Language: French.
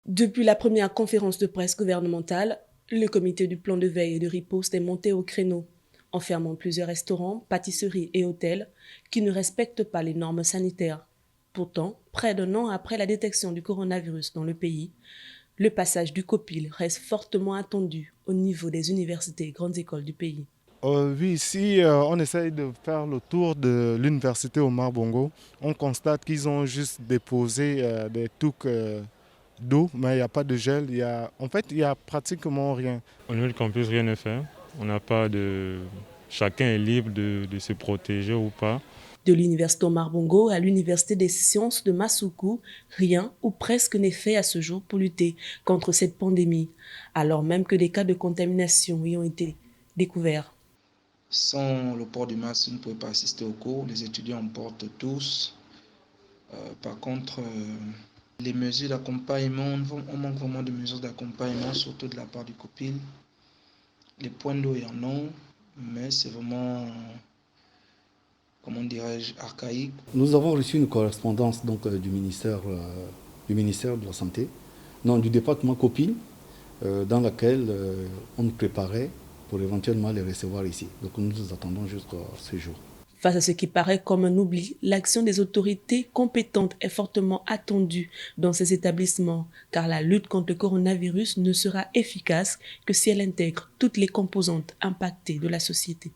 Depuis la première conférence de presse gouvernementale, le comité du plan de veille et de riposte est monté au créneau, enfermant plusieurs restaurants, pâtisseries et hôtels qui ne respectent pas les normes sanitaires. Pourtant, près d'un an après la détection du coronavirus dans le pays, le passage du COPIL reste fortement attendu au niveau des universités et grandes écoles du pays. Oui, ici, on essaye de faire le tour de l'université Omar Bongo. On constate qu'ils ont juste déposé des touques d'eau, mais il n'y a pas de gel. En fait, il n'y a pratiquement rien. Au niveau du campus, rien n'est fait. On n'a pas de... Chacun est libre de se protéger ou pas. De l'université Omar Bongo à l'université des sciences de Massoukou, rien ou presque n'est fait à ce jour pour lutter contre cette pandémie, alors même que des cas de contamination y ont été découverts. Sans le port du masque, vous ne pouvez pas assister aux cours. Les étudiants en portent tous. Par contre, les mesures d'accompagnement, on manque vraiment de mesures d'accompagnement, surtout de la part du COPIL. Les points d'eau, il y en a, mais c'est vraiment, comment dirais-je, archaïque. Nous avons reçu une correspondance du ministère de la Santé, non, du département COPIL, dans laquelle on nous préparait pour éventuellement les recevoir ici. Donc nous attendons jusqu'à ce jour. Face à ce qui paraît comme un oubli, l'action des autorités compétentes est fortement attendue dans ces établissements, car la lutte contre le coronavirus ne sera efficace que si elle intègre toutes les composantes impactées de la société.